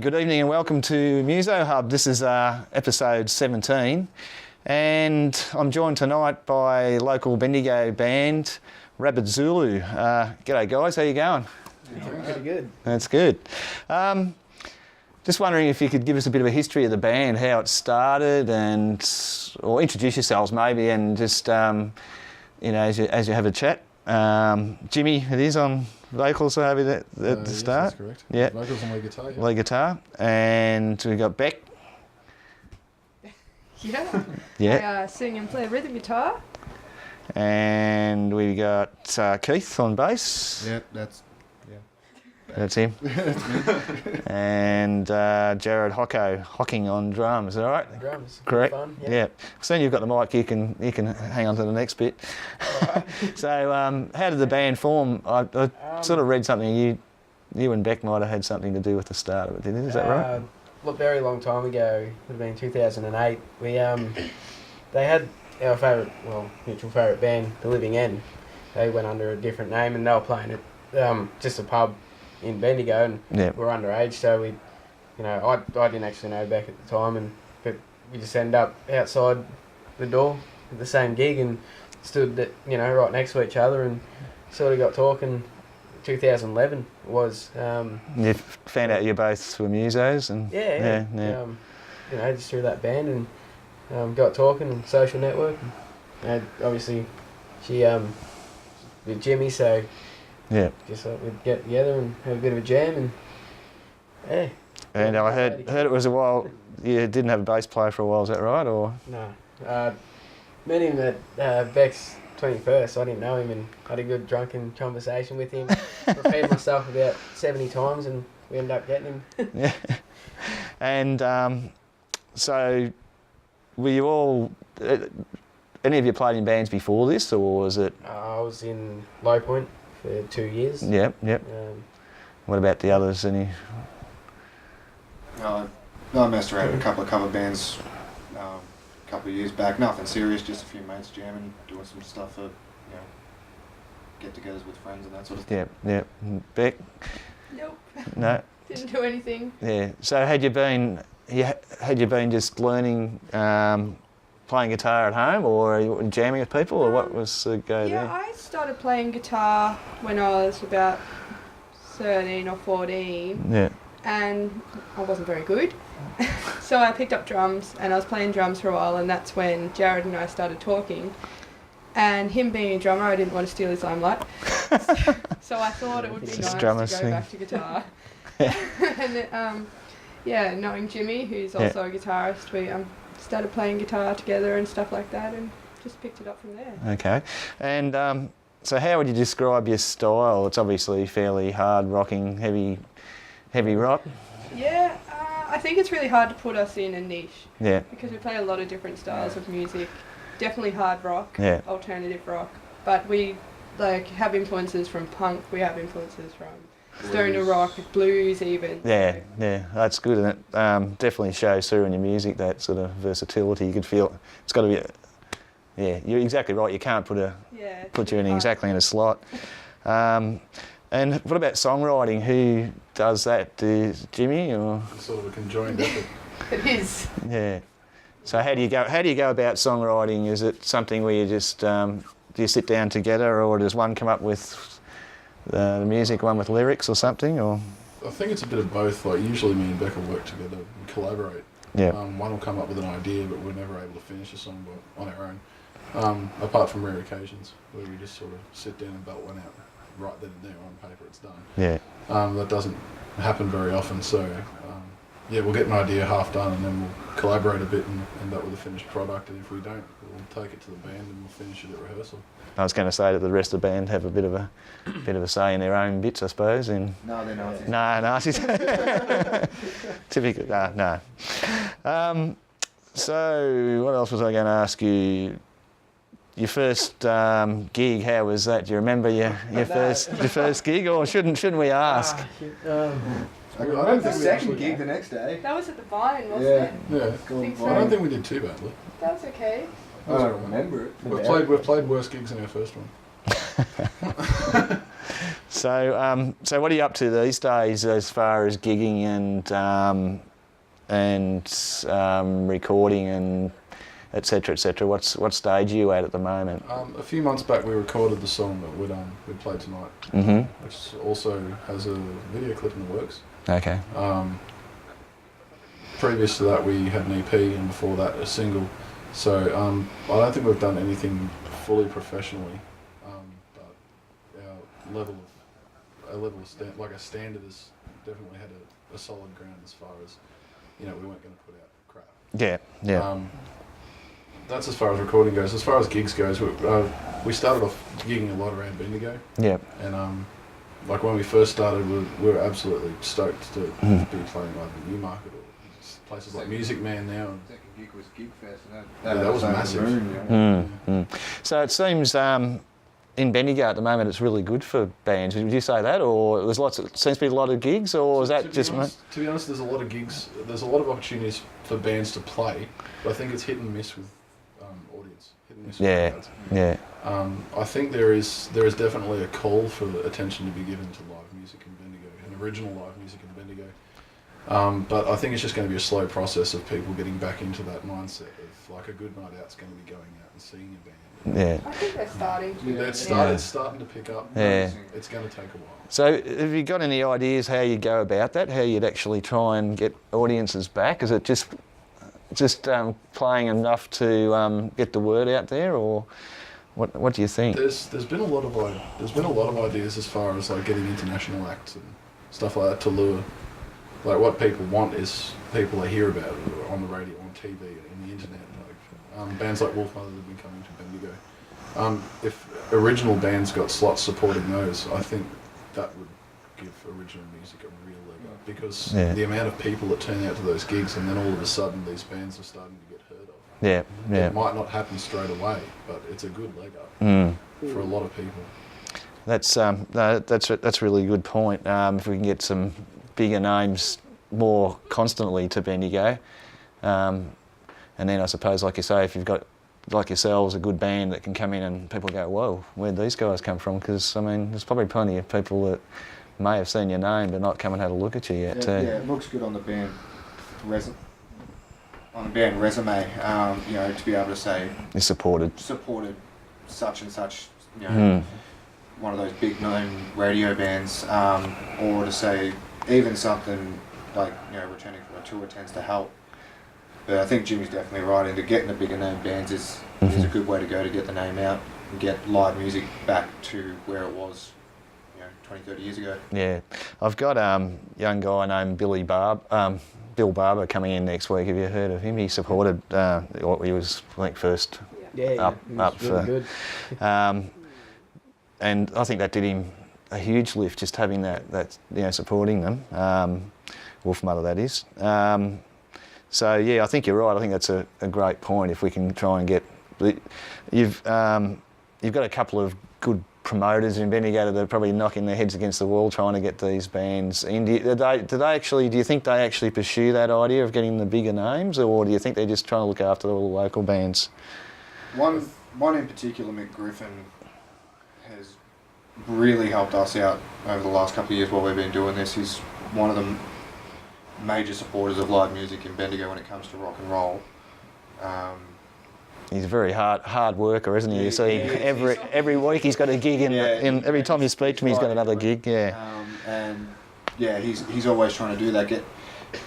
Good evening and welcome to MuzoHub. This is episode 17 and I'm joined tonight by local Bendigo band, Rabid Zulu. G'day guys, how you going? Doing pretty good. That's good. Just wondering if you could give us a bit of a history of the band, how it started, or introduce yourselves maybe, and just as you have a chat. Jimmy, it is on vocals over at the start. That's correct. Yeah. Vocals and lead guitar. Yeah. Lead guitar, and we got Beck. Yeah. Yeah. I sing and play rhythm guitar. And we got Keith on bass. Yeah, that's him. And Jared Hocking on drums. All right. Drums. Correct. Fun. Yeah. Soon you've got the mic. You can hang on to the next bit. Right. So how did the band form? I sort of read something. You and Beck might have had something to do with the start of it. Is that right? A very long time ago. Would have been 2008. We they had our mutual favourite band, The Living End. They went under a different name and they were playing at just a pub in Bendigo, and we were underage, so I didn't actually know Beck at the time, but we just ended up outside the door at the same gig and stood right next to each other and sort of got talking. 2011 was. You found out you both were musos, and just through that band, and got talking and social network. And obviously, she with Jimmy, so. Yeah. Just thought we'd get together and have a bit of a jam, and And I heard it was a while. You didn't have a bass player for a while. Is that right, or? No. Met him at Beck's 21st. I didn't know him, and had a good drunken conversation with him. Repeated myself about 70 times, and we ended up getting him. Yeah. And so, were you all? Any of you played in bands before this, or was it? I was in Low Point for 2 years. Yep. What about the others? Any? I messed around with a couple of cover bands a couple of years back. Nothing serious, just a few mates jamming, doing some stuff for get-togethers with friends and that sort of thing. Yep. Beck? Nope. No. Didn't do anything. Yeah. So had you been just learning? Playing guitar at home, or jamming with people, or what was the go there? Yeah, I started playing guitar when I was about 13 or 14. Yeah. And I wasn't very good. So I picked up drums, and I was playing drums for a while, and that's when Jared and I started talking. And him being a drummer, I didn't want to steal his limelight. So I thought it would be nice to go back to guitar. And then, knowing Jimmy, who's also a guitarist, we started playing guitar together and stuff like that, and just picked it up from there. Okay. And so how would you describe your style? It's obviously fairly hard rocking, heavy rock. Yeah, I think it's really hard to put us in a niche. Yeah. Because we play a lot of different styles of music. Definitely hard rock, alternative rock, but we have influences from punk, we have influences from stoner rock, blues even. Yeah, that's good, and it definitely shows through in your music, that sort of versatility. You could feel it's got to be. You're exactly right. You can't put you in exactly in a slot. And what about songwriting? Who does that? Jimmy, or? It's sort of a conjoined effort. It is. Yeah. So how do you go about songwriting? Is it something where you just do you sit down together, or does one come up with the music, one with lyrics or something, or? I think it's a bit of both. Like usually me and Becca work together and collaborate. Yeah. One will come up with an idea, but we're never able to finish a song on our own. Apart from rare occasions where we just sort of sit down and belt one out right then and there on paper. It's done. Yeah. That doesn't happen very often. So we'll get an idea half done, and then we'll collaborate a bit and end up with a finished product. And if we don't, we'll take it to the band and we'll finish it at rehearsal. I was going to say that the rest of the band have a bit of a say in their own bits, I suppose. No, they're Nazis. No, Nazis. Typical. No. So, what else was I going to ask you? Your first gig, how was that? Do you remember your first gig, or shouldn't we ask? I remember the second gig the next day. That was at the Vine, wasn't it? Yeah. So. I don't think we did too badly. That's okay. I don't remember it. We've played worse gigs than our first one. So what are you up to these days as far as gigging and recording and et cetera, et cetera? What stage are you at the moment? A few months back, we recorded the song that we'd played tonight, which also has a video clip in the works. Okay. Previous to that, we had an EP, and before that, a single. So I don't think we've done anything fully professionally, but our level of like our standard has definitely had a solid ground as far as, we weren't going to put out crap. Yeah. That's as far as recording goes. As far as gigs goes, we started off gigging a lot around Bendigo. Yeah. And like when we first started, we were absolutely stoked to be playing like the Newmarket or places like Music Man now. The second gig was Gig Fest, and that was massive. So it seems in Bendigo at the moment it's really good for bands. Would you say that, or there's seems to be a lot of gigs, or is that just? To be honest, there's a lot of gigs. There's a lot of opportunities for bands to play, but I think it's hit and miss with audience. Hit and miss with crowds. Yeah. I think there is definitely a call for attention to be given to live music in Bendigo, and original live music in Bendigo. But I think it's just going to be a slow process of people getting back into that mindset of like a good night out's going to be going out and seeing a band. Yeah. I think they're starting to. It's starting to pick up. Yeah. It's going to take a while. So have you got any ideas how you go about that? How you'd actually try and get audiences back? Is it just playing enough to get the word out there, or what do you think? There's been a lot of ideas as far as like getting international acts and stuff like that to lure. Like what people want is people to hear about it on the radio, on TV, and the internet. Like bands like Wolfmother have been coming to Bendigo. If original bands got slots supporting those, I think that would give original music a real leg up, because the amount of people that turn out to those gigs, and then all of a sudden these bands are starting to get heard of. Yeah. It might not happen straight away, but it's a good leg up for a lot of people. That's a really good point. If we can get some bigger names more constantly to Bendigo, and then I suppose, like you say, if you've got like yourselves a good band that can come in and people go, whoa, where'd these guys come from? Because I mean, there's probably plenty of people that may have seen your name but not come and had a look at you yet too. Yeah, it looks good on the band resume. To be able to say You're supported such and such, one of those big known radio bands, or to say even something like returning from a tour tends to help. But I think Jimmy's definitely right into getting the bigger name bands is a good way to go to get the name out and get live music back to where it was 20, 30 years ago. Yeah, I've got a young guy named Bill Barber coming in next week. Have you heard of him? He supported, he was I think first up really for good. And I think that did him a huge lift, just having that supporting them, Wolfmother that is. So yeah, I think you're right. I think that's a great point. If we can try and get, you've got a couple of good promoters in Bendigo that are probably knocking their heads against the wall trying to get these bands in. Do you think they actually pursue that idea of getting the bigger names, or do you think they're just trying to look after all the local bands? One in particular, Mick Griffin, has really helped us out over the last couple of years while we've been doing this. He's one of the major supporters of live music in Bendigo when it comes to rock and roll. He's a very hard worker, isn't he? You see, every week he's got a gig in every time you speak to him, he's got another gig. He's always trying to do that. Get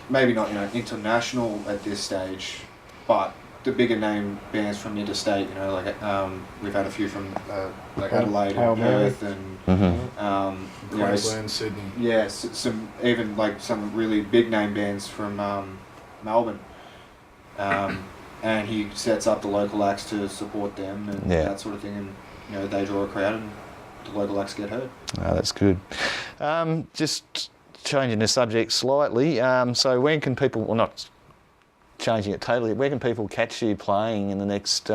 maybe not international at this stage, but the bigger name bands from interstate. We've had a few from like Adelaide and Perth and Queensland, Sydney. Yeah, some even like some really big name bands from Melbourne. And he sets up the local acts to support them and that sort of thing, and they draw a crowd and the local acts get heard. Oh, that's good. Just changing the subject slightly. So when can people, well, not changing it totally, where can people catch you playing in the next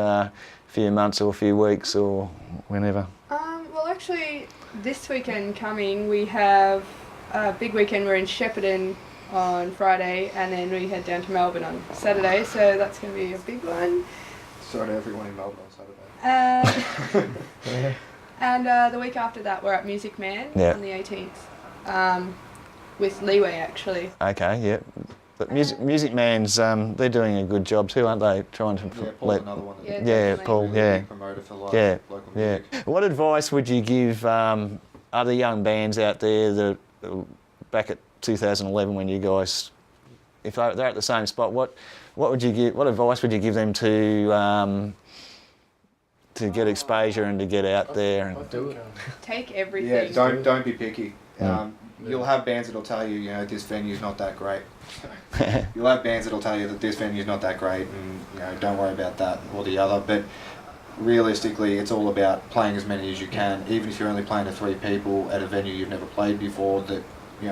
few months or a few weeks or whenever? Well, actually, this weekend coming, we have a big weekend. We're in Shepparton on Friday, and then we head down to Melbourne on Saturday, so that's going to be a big one. Sorry to everyone in Melbourne on Saturday. And the week after that, we're at Music Man Yeah. on the 18th with Leeway, actually. Okay, yeah. But Music Man's, they're doing a good job too, aren't they? Trying to Yeah, Paul's another one. Yeah, That's yeah, definitely. Paul, really yeah. big promoter for Yeah, local yeah. music. What advice would you give other young bands out there that back at 2011 when you guys, if they're at the same spot, what advice would you give them to get exposure and to get out there? And, Do it. Take everything. Yeah, don't be picky. Mm. You'll have bands that'll tell you, this venue's not that great. You'll have bands that'll tell you that this venue's not that great, and don't worry about that or the other. But realistically, it's all about playing as many as you can, even if you're only playing to 3 people at a venue you've never played before. That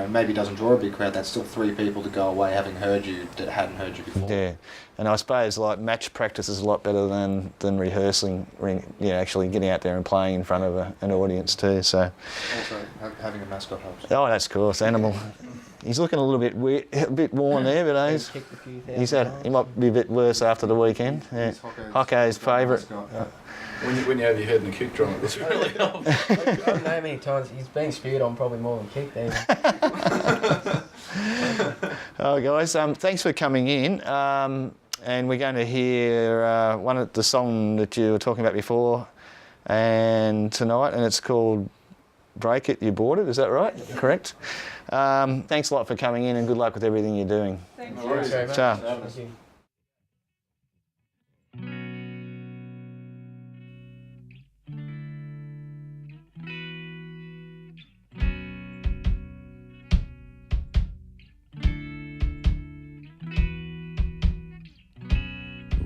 maybe doesn't draw a big crowd. That's still 3 people to go away having heard you that hadn't heard you before. yeah, and I suppose like match practice is a lot better than rehearsing. Actually getting out there and playing in front of an audience too. So. Also, having a mascot helps. Oh, that's of course, animal. He's looking a little bit weird, a bit worn there, but he might be a bit worse after the weekend. Yeah. Hockey's favourite. When you have your head in the kick drum, it was really helpful. I don't know how many times he's been spewed on, probably more than kicked even. Oh, guys, thanks for coming in. And we're going to hear one of the song that you were talking about before, and tonight, and it's called "Break It, You Bought It." Is that right? Correct. Thanks a lot for coming in, and good luck with everything you're doing. Thank No you. worries. Thanks very much. Ciao. Thank you.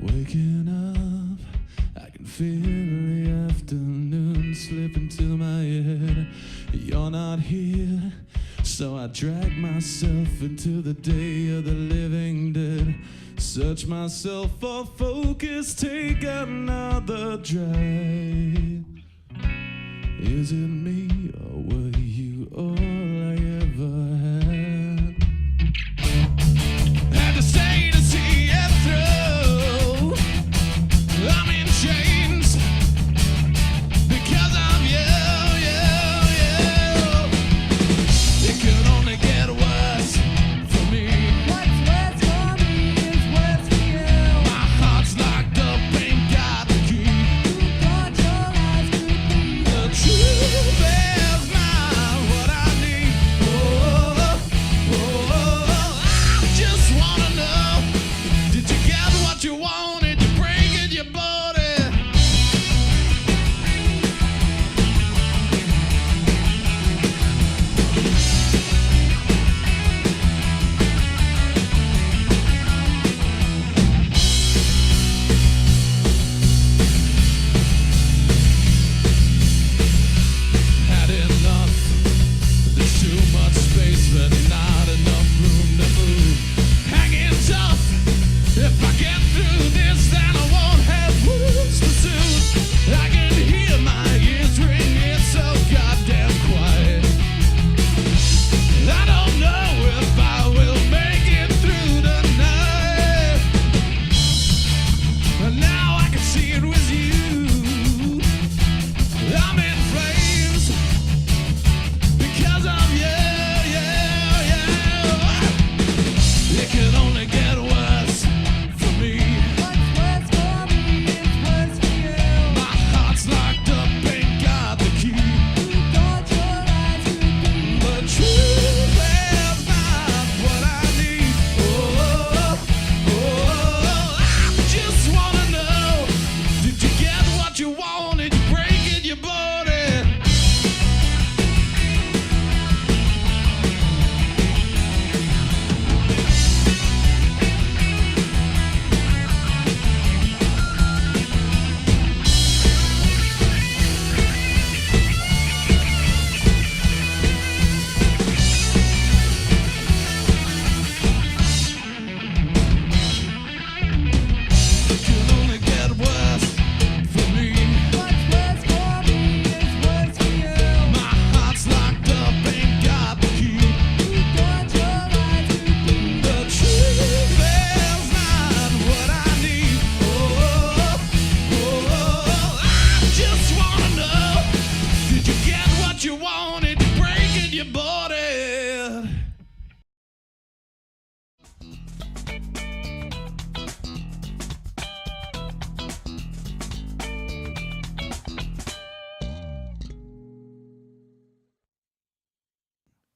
Waking up, I can feel the afternoon slip into my head. You're not here, so I drag myself into the day of the living dead. Search myself for focus, take another drag. Is it me, or were you all I ever had? Had to stay to see it through. I'm in chains because of you. It could only get worse for me. What's worse for me is worse for you. My heart's locked up, ain't got the key. Who thought your lies could be the truth?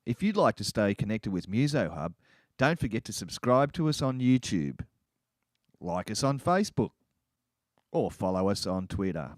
If you'd like to stay connected with MuzoHub, don't forget to subscribe to us on YouTube, like us on Facebook, or follow us on Twitter.